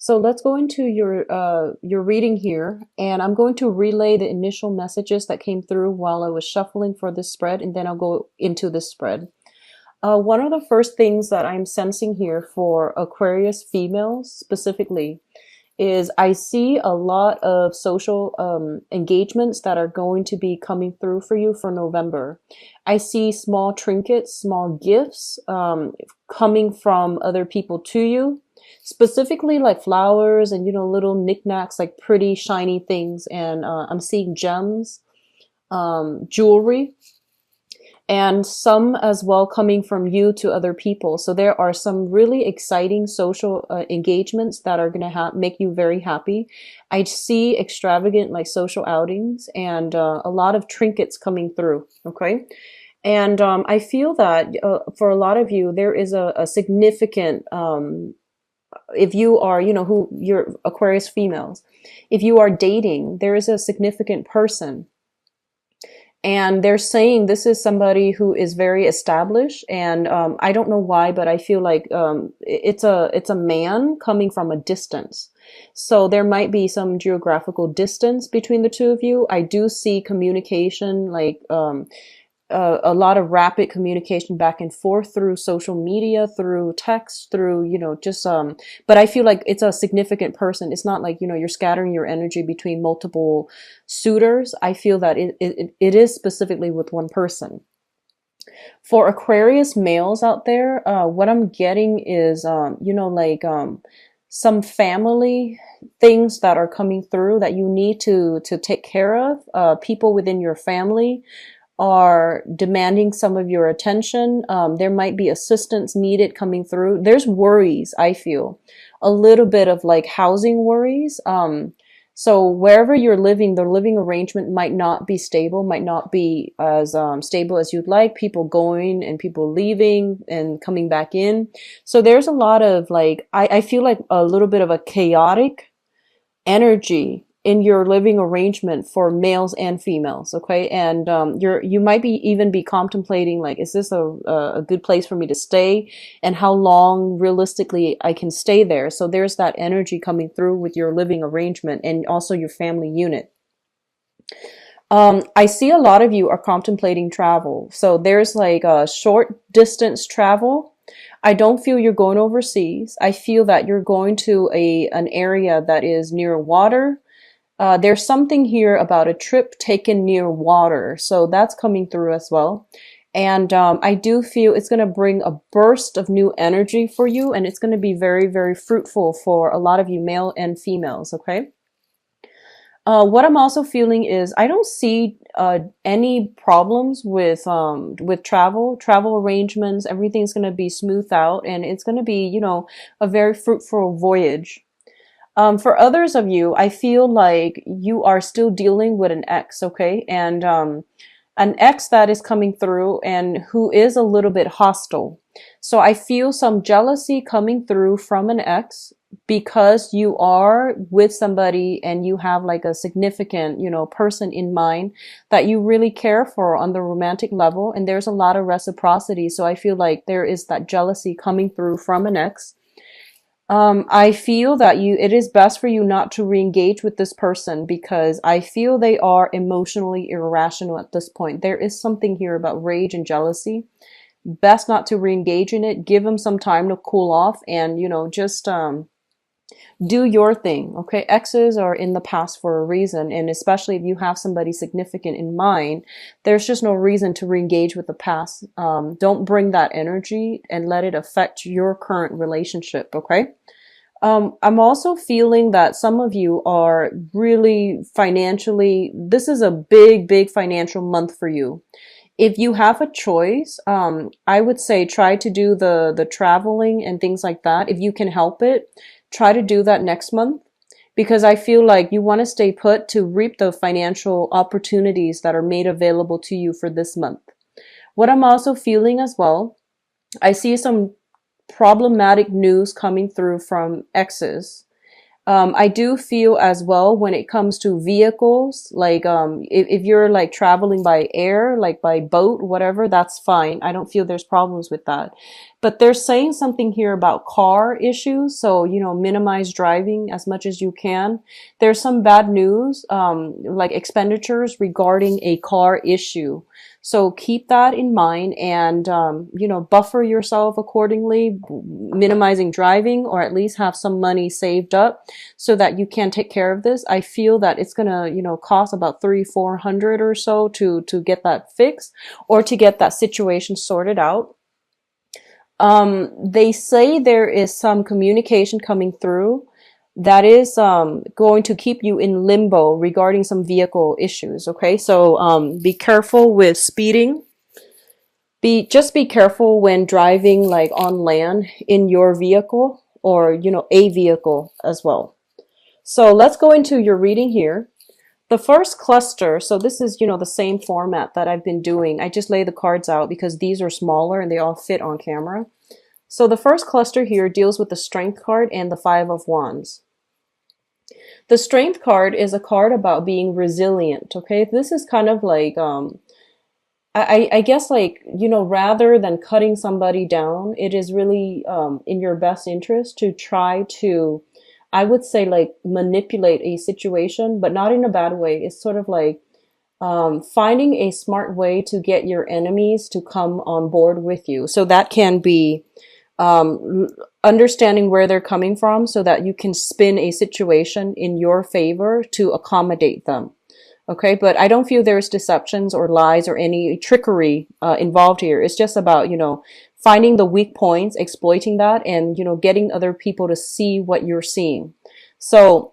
So let's go into your reading here, and I'm going to relay the initial messages that came through while I was shuffling for this spread, and then I'll go into this spread. One of the first things that I'm sensing here for Aquarius females specifically is I see a lot of social engagements that are going to be coming through for you for November. I see small trinkets, small gifts coming from other people to you, specifically like flowers and, little knickknacks, like pretty shiny things. And I'm seeing gems, jewelry, and some as well coming from you to other people. So there are some really exciting social engagements that are going to make you very happy. I see extravagant like social outings and a lot of trinkets coming through. Okay. And I feel that for a lot of you, there is a significant, if you are, who you're Aquarius females, if you are dating, there is a significant person. And they're saying this is somebody who is very established, and I don't know why, but I feel like it's a man coming from a distance. So there might be some geographical distance between the two of you. I do see communication, like a lot of rapid communication back and forth through social media, through text, through, just, but I feel like it's a significant person. It's not like, you're scattering your energy between multiple suitors. I feel that it is specifically with one person. For Aquarius males out there, what I'm getting is, some family things that are coming through that you need to take care of. People within your family are demanding some of your attention. There might be assistance needed coming through. There's worries, I feel. A little bit of like housing worries. So wherever you're living, the living arrangement might not be stable, might not be as stable as you'd like. People going and people leaving and coming back in. So there's a lot of like, I feel like a little bit of a chaotic energy in your living arrangement for males and females. Okay. And, you might even be contemplating, like, is this a good place for me to stay, and how long realistically I can stay there. So there's that energy coming through with your living arrangement and also your family unit. I see a lot of you are contemplating travel. So there's like a short distance travel. I don't feel you're going overseas. I feel that you're going to an area that is near water. There's something here about a trip taken near water. So that's coming through as well. And I do feel it's going to bring a burst of new energy for you. And it's going to be very, very fruitful for a lot of you, male and females. Okay. What I'm also feeling is I don't see any problems with travel arrangements. Everything's going to be smoothed out, and it's going to be, a very fruitful voyage. For others of you, I feel like you are still dealing with an ex, okay? And an ex that is coming through and who is a little bit hostile. So I feel some jealousy coming through from an ex because you are with somebody and you have like a significant, person in mind that you really care for on the romantic level. And there's a lot of reciprocity. So I feel like there is that jealousy coming through from an ex. I feel that it is best for you not to re-engage with this person because I feel they are emotionally irrational at this point. There is something here about rage and jealousy. Best not to re-engage in it. Give them some time to cool off and, just, do your thing. Okay. Exes are in the past for a reason. And especially if you have somebody significant in mind, there's just no reason to re-engage with the past. Don't bring that energy and let it affect your current relationship. Okay. I'm also feeling that some of you are really financially, this is a big, big financial month for you. If you have a choice, I would say try to do the traveling and things like that. If you can help it, try to do that next month, because I feel like you want to stay put to reap the financial opportunities that are made available to you for this month. What I'm also feeling as well, I see some problematic news coming through from exes. I do feel as well when it comes to vehicles, like if you're like traveling by air, like by boat, whatever, that's fine. I don't feel there's problems with that. But they're saying something here about car issues. So, minimize driving as much as you can. There's some bad news, like expenditures regarding a car issue. So keep that in mind and, buffer yourself accordingly, minimizing driving, or at least have some money saved up so that you can take care of this. I feel that it's gonna, cost about 300-400 or so to get that fixed or to get that situation sorted out. They say there is some communication coming through that is going to keep you in limbo regarding some vehicle issues. Okay, so be careful with speeding. Be careful when driving like on land in your vehicle or a vehicle as well. So let's go into your reading here. The first cluster, so this is, the same format that I've been doing. I just lay the cards out because these are smaller and they all fit on camera. So the first cluster here deals with the Strength card and the Five of Wands. The Strength card is a card about being resilient, okay? This is kind of like, I guess like, rather than cutting somebody down, it is really in your best interest to try to, I would say like manipulate a situation, but not in a bad way. It's sort of like finding a smart way to get your enemies to come on board with you. So that can be understanding where they're coming from so that you can spin a situation in your favor to accommodate them. Okay, but I don't feel there's deceptions or lies or any trickery involved here. It's just about, finding the weak points, exploiting that, and, getting other people to see what you're seeing. So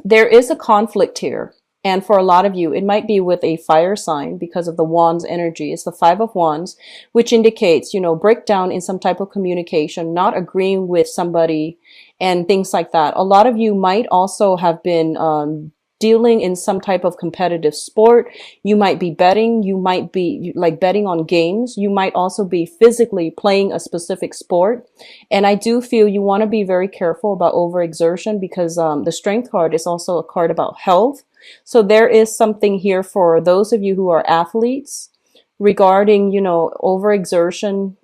there is a conflict here. And for a lot of you, it might be with a fire sign because of the Wands energy. It's the Five of Wands, which indicates, breakdown in some type of communication, not agreeing with somebody and things like that. A lot of you might also have been dealing in some type of competitive sport. You might be betting. You might be like betting on games. You might also be physically playing a specific sport. And I do feel you want to be very careful about overexertion because the Strength card is also a card about health. So there is something here for those of you who are athletes regarding, overexertion,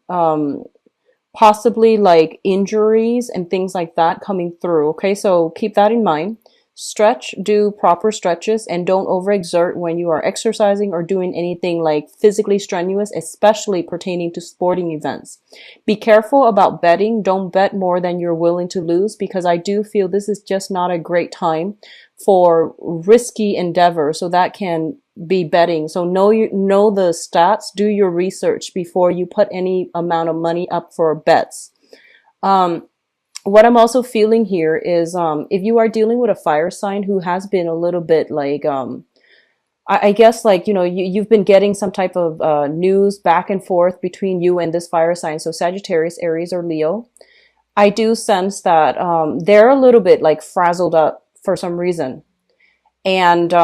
possibly like injuries and things like that coming through. Okay, so keep that in mind. Stretch, do proper stretches, and don't overexert when you are exercising or doing anything like physically strenuous, especially pertaining to sporting events. Be careful about betting. Don't bet more than you're willing to lose because I do feel this is just not a great time for risky endeavor. So that can be betting. So know the stats, do your research before you put any amount of money up for bets. What I'm also feeling here is if you are dealing with a fire sign who has been a little bit like, I guess like, you've been getting some type of news back and forth between you and this fire sign. So Sagittarius, Aries, or Leo. I do sense that they're a little bit like frazzled up for some reason. And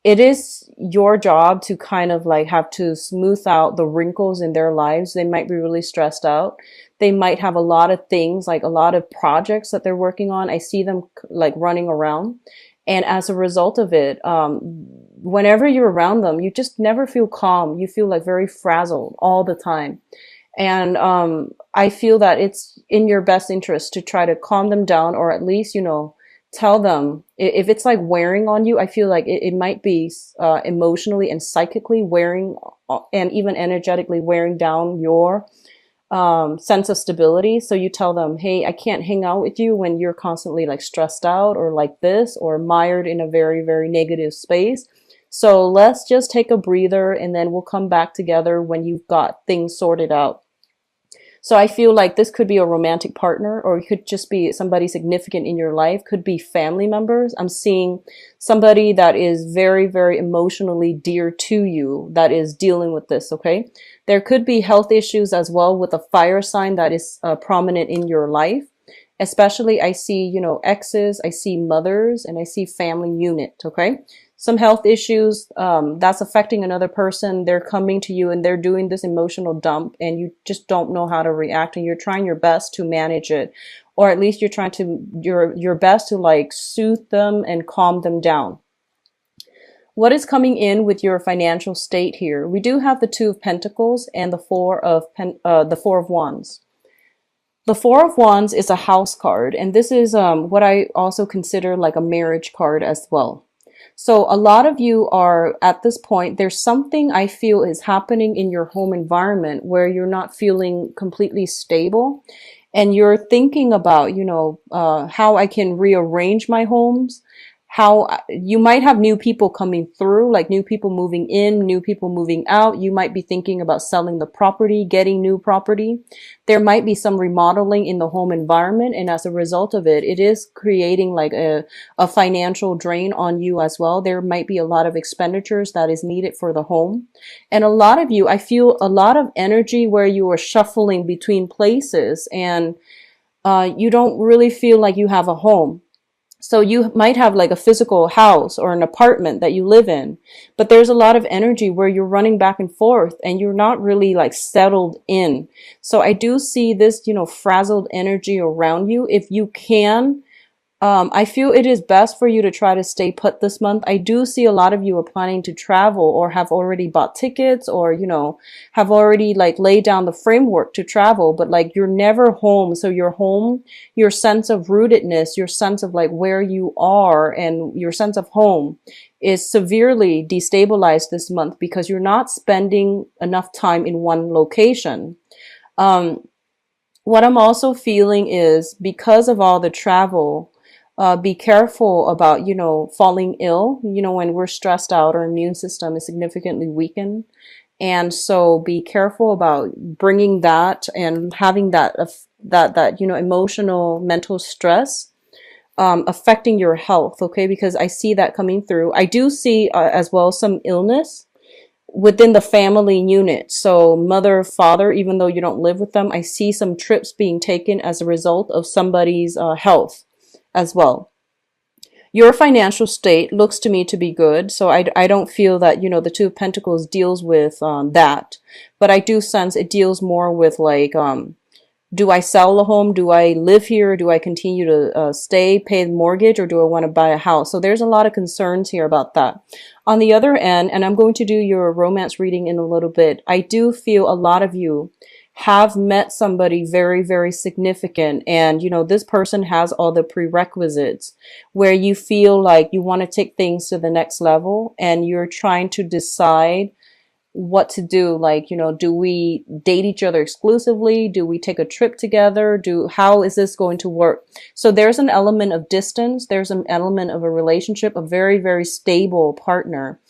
it is your job to kind of like have to smooth out the wrinkles in their lives. They might be really stressed out. They might have a lot of things, like a lot of projects that they're working on. I see them like running around. And as a result of it, whenever you're around them, you just never feel calm. You feel like very frazzled all the time. And I feel that it's in your best interest to try to calm them down, or at least, tell them if it's like wearing on you. I feel like it might be emotionally and psychically wearing and even energetically wearing down your sense of stability. So you tell them, hey, I can't hang out with you when you're constantly like stressed out or like this or mired in a very, very negative space. So let's just take a breather and then we'll come back together when you've got things sorted out. So I feel like this could be a romantic partner, or it could just be somebody significant in your life, could be family members. I'm seeing somebody that is very, very emotionally dear to you that is dealing with this, okay? There could be health issues as well with a fire sign that is prominent in your life. Especially I see, exes, I see mothers, and I see family unit, okay? Some health issues that's affecting another person. They're coming to you and they're doing this emotional dump and you just don't know how to react, and you're trying your best to manage it, or at least you're trying to your best to like soothe them and calm them down. What is coming in with your financial state here? We do have the Two of Pentacles and the Four of Wands. The Four of Wands is a house card, and this is what I also consider like a marriage card as well. So a lot of you are at this point, there's something I feel is happening in your home environment where you're not feeling completely stable, and you're thinking about, how I can rearrange my homes, how you might have new people coming through, like new people moving in, new people moving out. You might be thinking about selling the property, getting new property. There might be some remodeling in the home environment. And as a result of it, it is creating like a financial drain on you as well. There might be a lot of expenditures that is needed for the home. And a lot of you, I feel a lot of energy where you are shuffling between places, and you don't really feel like you have a home. So you might have like a physical house or an apartment that you live in, but there's a lot of energy where you're running back and forth and you're not really like settled in. So I do see this, frazzled energy around you. If you can, I feel it is best for you to try to stay put this month. I do see a lot of you are planning to travel or have already bought tickets or, have already like laid down the framework to travel, but like you're never home. So your home, your sense of rootedness, your sense of like where you are and your sense of home is severely destabilized this month because you're not spending enough time in one location. What I'm also feeling is because of all the travel, be careful about, falling ill. When we're stressed out, our immune system is significantly weakened. And so be careful about bringing that and having that emotional, mental stress, affecting your health. Okay. Because I see that coming through. I do see, as well, some illness within the family unit. So mother, father, even though you don't live with them, I see some trips being taken as a result of somebody's health as well. Your financial state looks to me to be good. So I don't feel that, the Two of Pentacles deals with that. But I do sense it deals more with like, do I sell the home? Do I live here? Do I continue to stay, pay the mortgage, or do I want to buy a house? So there's a lot of concerns here about that. On the other end, and I'm going to do your romance reading in a little bit, I do feel a lot of you have met somebody very, very significant. And, this person has all the prerequisites where you feel like you want to take things to the next level and you're trying to decide what to do. Like, do we date each other exclusively? Do we take a trip together? How is this going to work? So there's an element of distance. There's an element of a relationship, a very, very stable partner.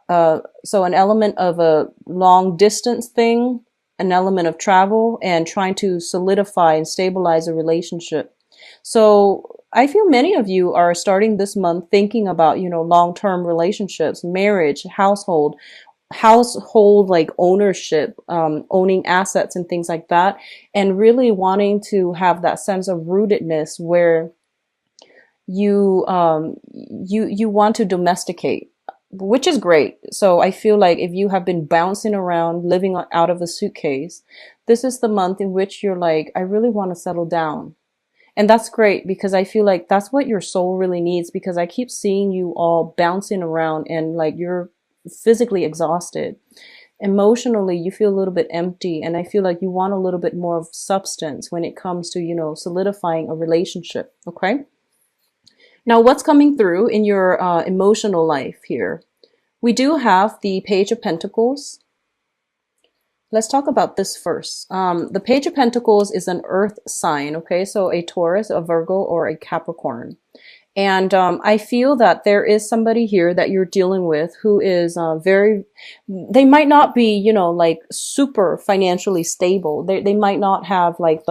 So an element of a long distance thing, an element of travel, and trying to solidify and stabilize a relationship. So I feel many of you are starting this month thinking about, long-term relationships, marriage, household like ownership, owning assets and things like that, and really wanting to have that sense of rootedness where you want to domesticate, which is great. So I feel like if you have been bouncing around, living out of a suitcase, this is the month in which you're like, I really want to settle down. And that's great because I feel like that's what your soul really needs, because I keep seeing you all bouncing around and like you're physically exhausted. Emotionally, you feel a little bit empty, and I feel like you want a little bit more of substance when it comes to, solidifying a relationship. Okay. Now, what's coming through in your emotional life here? We do have the Page of Pentacles. Let's talk about this first. The Page of Pentacles is an earth sign, okay? So a Taurus, a Virgo, or a Capricorn. And I feel that there is somebody here that you're dealing with who is they might not be, like super financially stable. They might not have like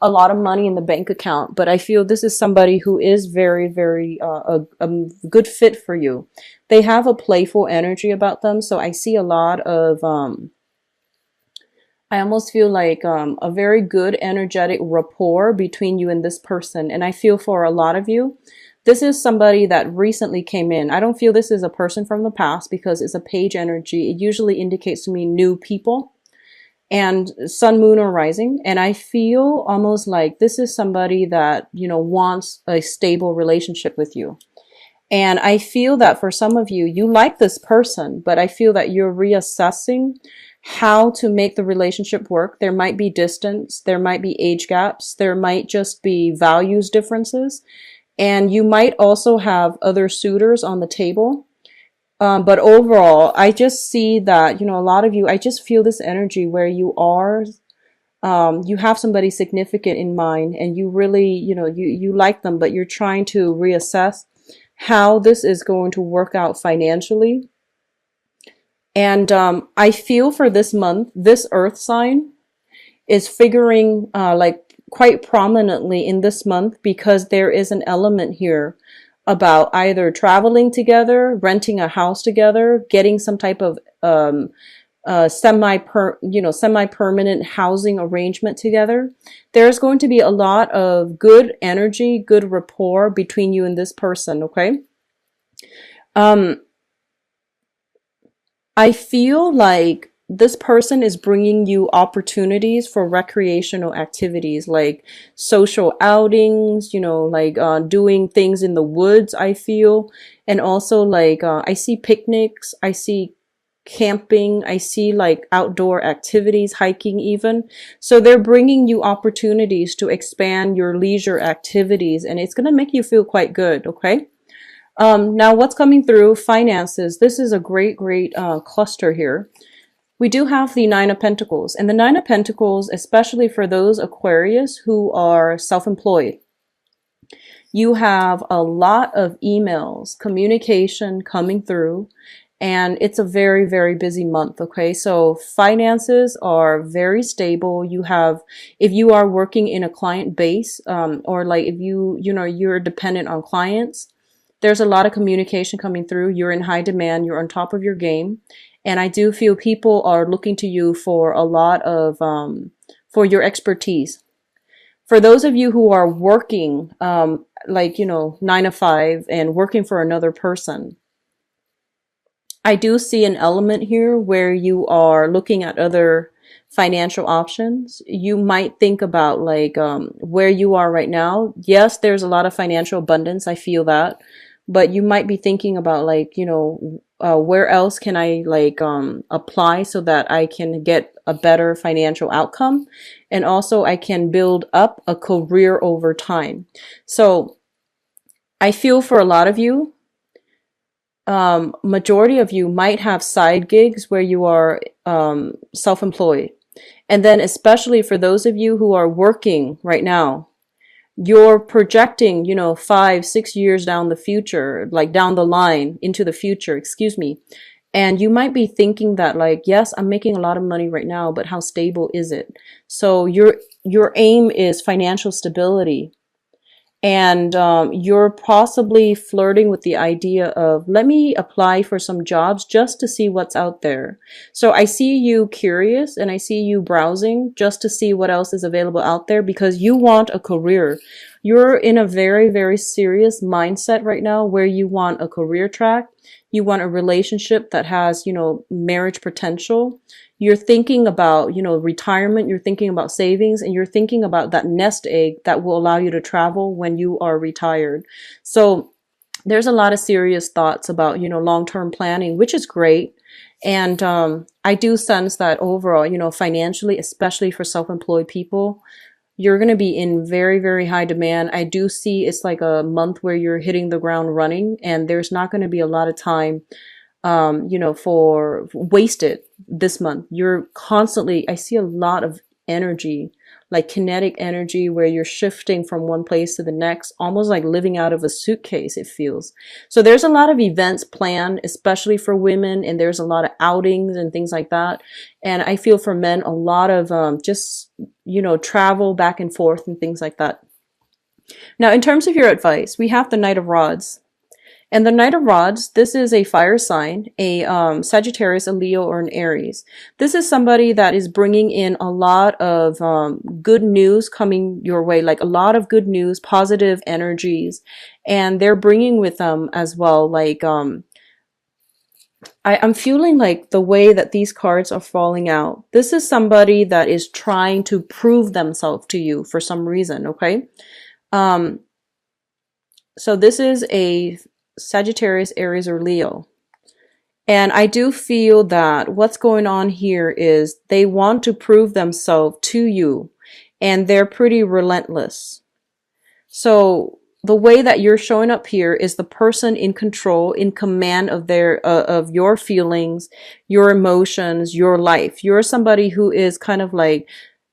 a lot of money in the bank account, but I feel this is somebody who is very, very a good fit for you. They have a playful energy about them. So I see a lot of, I almost feel like a very good energetic rapport between you and this person. And I feel for a lot of you, this is somebody that recently came in. I don't feel this is a person from the past because it's a page energy. It usually indicates to me new people. And sun, moon, or rising. And I feel almost like this is somebody that, wants a stable relationship with you. And I feel that for some of you, you like this person, but I feel that you're reassessing how to make the relationship work. There might be distance, there might be age gaps, there might just be values differences, and you might also have other suitors on the table. But overall, I just see that, a lot of you, I just feel this energy where you have somebody significant in mind, and you really, you like them, but you're trying to reassess how this is going to work out financially. And I feel for this month, this earth sign is figuring like quite prominently in this month, because there is an element here about either traveling together, renting a house together, getting some type of semi-permanent housing arrangement together. There's going to be a lot of good energy, good rapport between you and this person, okay? I feel like this person is bringing you opportunities for recreational activities, like social outings, like doing things in the woods, I feel. And also like I see picnics, I see camping, I see like outdoor activities, hiking even. So they're bringing you opportunities to expand your leisure activities, and it's going to make you feel quite good, okay? Now what's coming through? Finances. This is a great cluster here. We do have the Nine of Pentacles, and the Nine of Pentacles, especially for those Aquarius who are self-employed, you have a lot of emails, communication coming through, and it's a very busy month, okay? So finances are very stable. You have, if you are working in a client base, or like if you're dependent on clients, there's a lot of communication coming through. You're in high demand. You're on top of your game. And I do feel people are looking to you for a lot of, for your expertise. For those of you who are working, 9 to 5 and working for another person, I do see an element here where you are looking at other financial options. You might think about like, where you are right now. Yes, there's a lot of financial abundance. I feel that. But you might be thinking about like, where else can I like apply so that I can get a better financial outcome, and also I can build up a career over time. So I feel for a lot of you, majority of you might have side gigs where you are self-employed. And then especially for those of you who are working right now, you're projecting, 5, 6 years down the future, like down the line into the future, excuse me. And you might be thinking that like, yes, I'm making a lot of money right now, but how stable is it? So your aim is financial stability. And you're possibly flirting with the idea of, let me apply for some jobs just to see what's out there. So I see you curious, and I see you browsing just to see what else is available out there, because you want a career. You're in a very serious mindset right now where you want a career track. You want a relationship that has, marriage potential. You're thinking about, retirement, you're thinking about savings, and you're thinking about that nest egg that will allow you to travel when you are retired. So there's a lot of serious thoughts about, long-term planning, which is great. And I do sense that overall, financially, especially for self-employed people, you're going to be in very high demand. I do see it's like a month where you're hitting the ground running, and there's not going to be a lot of time for wasted this month. You're constantly, I see a lot of energy, like kinetic energy, where you're shifting from one place to the next, almost like living out of a suitcase, it feels. So there's a lot of events planned, especially for women, and there's a lot of outings and things like that. And I feel for men, a lot of just, travel back and forth and things like that. Now, in terms of your advice, we have the Knight of Rods. And the Knight of Rods, this is a fire sign, a Sagittarius, a Leo, or an Aries. This is somebody that is bringing in a lot of good news coming your way, like a lot of good news, positive energies. And they're bringing with them as well, like, I'm feeling like the way that these cards are falling out, this is somebody that is trying to prove themselves to you for some reason, okay? So this is a Sagittarius, Aries, or Leo. And I do feel that what's going on here is they want to prove themselves to you, and they're pretty relentless. So the way that you're showing up here is the person in control, in command of their of your feelings, your emotions, your life. You're somebody who is kind of like,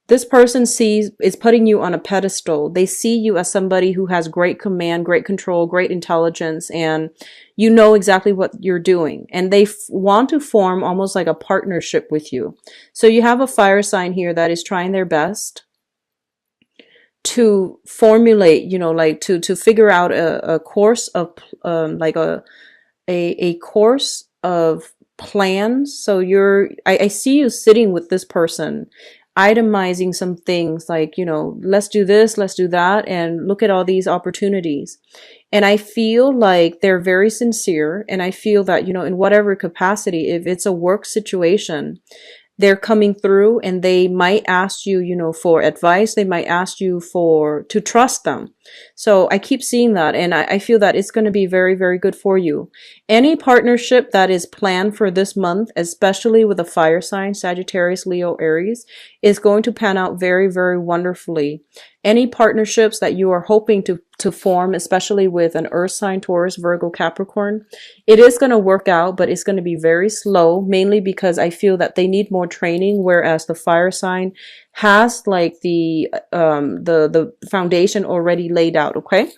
this person is putting you on a pedestal. They see you as somebody who has great command, great control, great intelligence, and you know exactly what you're doing. And they want to form almost like a partnership with you. So you have a fire sign here that is trying their best to formulate, like to figure out a course of like a course of plans. So I see you sitting with this person, itemizing some things like, let's do this, let's do that, and look at all these opportunities. And I feel like they're very sincere. And I feel that, in whatever capacity, if it's a work situation, they're coming through, and they might ask you, for advice. They might ask you to trust them. So I keep seeing that, and I feel that it's going to be very, very good for you. Any partnership that is planned for this month, especially with a fire sign, Sagittarius, Leo, Aries, is going to pan out very, very wonderfully. Any partnerships that you are hoping to form, especially with an earth sign, Taurus, Virgo, Capricorn, it is going to work out, but it's going to be very slow, mainly because I feel that they need more training, whereas the fire sign has like the foundation already laid out. Okay.